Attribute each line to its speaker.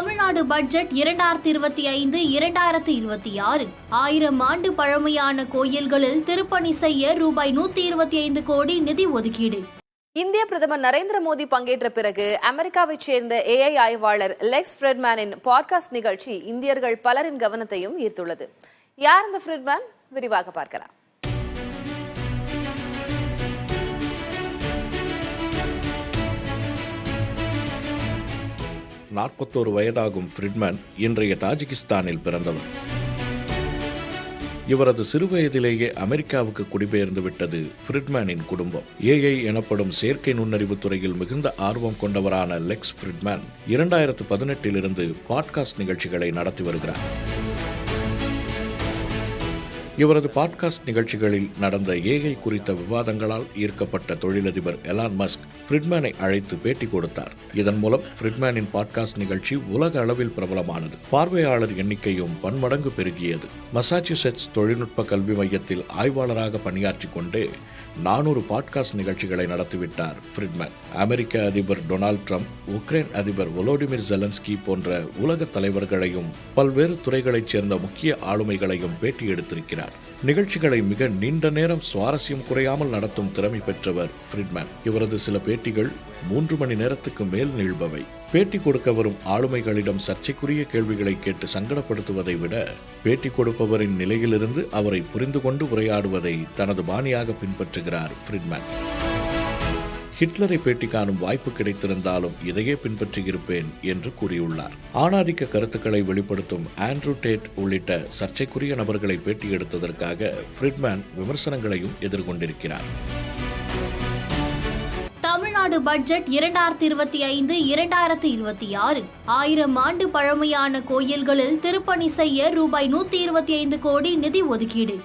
Speaker 1: Tamil Nadu budget 2025-2026 1000 ஆண்டு பழமையான கோயில்களில் திருப்பணி செய்ய ரூபாய் 125 கோடி நிதி ஒதுக்கீடு.
Speaker 2: இந்திய பிரதமர் நரேந்திர மோடி பங்கேற்ற பிறகு அமெரிக்காவைச் சேர்ந்த AI ஆய்வாளர் லெக்ஸ் ஃப்ரிட்மேனின் பாட்காஸ்ட் நிகழ்ச்சி இந்தியர்கள் பலரின் கவனத்தையும் ஈர்த்துள்ளது. யார் இந்த ஃப்ரிட்மேன்? விரிவாக பார்க்கலாம்.
Speaker 3: நாற்பத்தோரு வயதாகும் ஃப்ரிட்மேன் இன்றைய தாஜிகிஸ்தானில் பிறந்தவர். இவரது சிறுவயதிலேயே அமெரிக்காவுக்கு குடிபெயர்ந்து விட்டது ஃப்ரிட்மேனின் குடும்பம். AI எனப்படும் செயற்கை நுண்ணறிவு துறையில் மிகுந்த ஆர்வம் கொண்டவரான லெக்ஸ் ஃப்ரிட்மேன் 2018 பாட்காஸ்ட் நிகழ்ச்சிகளை நடத்தி வருகிறார். இவரது பாட்காஸ்ட் நிகழ்ச்சிகளில் நடந்த AI குறித்த விவாதங்களால் ஈர்க்கப்பட்ட தொழிலதிபர் எலான் மஸ்க் ஃப்ரிட்மேனை அழைத்து பேட்டி கொடுத்தார். இதன் மூலம் ஃப்ரிட்மேனின் பாட்காஸ்ட் நிகழ்ச்சி உலக அளவில் பிரபலமானது. பார்வையாளர் எண்ணிக்கையும் பன்மடங்கு பெருகியது. மசாச்சுசெட்ஸ் தொழில்நுட்ப கல்வி மையத்தில் ஆய்வாளராக பணியாற்றி கொண்டே 400 பாட்காஸ்ட் நிகழ்ச்சிகளை நடத்திவிட்டார் ஃப்ரிட்மேன். அமெரிக்க அதிபர் டொனால்ட் ட்ரம்ப், உக்ரைன் அதிபர் வோலோடிமிர் ஜெலன்ஸ்கி போன்ற உலக தலைவர்களையும் பல்வேறு துறைகளைச் சேர்ந்த முக்கிய ஆளுமைகளையும் பேட்டி எடுத்திருக்கிறார். நிகழ்ச்சிகளை மிக நீண்ட நேரம் சுவாரஸ்யம் குறையாமல் நடத்தும் திறமை பெற்றவர் ஃப்ரிட்மேன். இவரது சில பேட்டிகள் 3 மணி நேரத்துக்கு மேல் நீள்பவை. பேட்டி கொடுக்க வரும் ஆளுமைகளிடம் சர்ச்சைக்குரிய கேள்விகளை கேட்டு சங்கடப்படுத்துவதை விட பேட்டி கொடுப்பவரின் நிலையிலிருந்து அவரை புரிந்து கொண்டு உரையாடுவதை தனது பாணியாக பின்பற்றுகிறார் ஃப்ரிட்மேன். ஹிட்லரை பேட்டி காணும் வாய்ப்பு கிடைத்திருந்தாலும் இதையே பின்பற்றியிருப்பேன் என்று கூறியுள்ளார். ஆணாதிக்க கருத்துக்களை வெளிப்படுத்தும் ஆண்ட்ரூ டேட் உள்ளிட்ட சர்ச்சைக்குரிய நபர்களை பேட்டி எடுத்ததற்காக ஃப்ரிட்மேன் விமர்சனங்களையும் எதிர்கொண்டிருக்கிறார்.
Speaker 1: தமிழ்நாடு பட்ஜெட் 2025-2026 1000 ஆண்டு பழமையான கோயில்களில் திருப்பணி செய்ய ரூபாய் 125 கோடி நிதி ஒதுக்கீடு.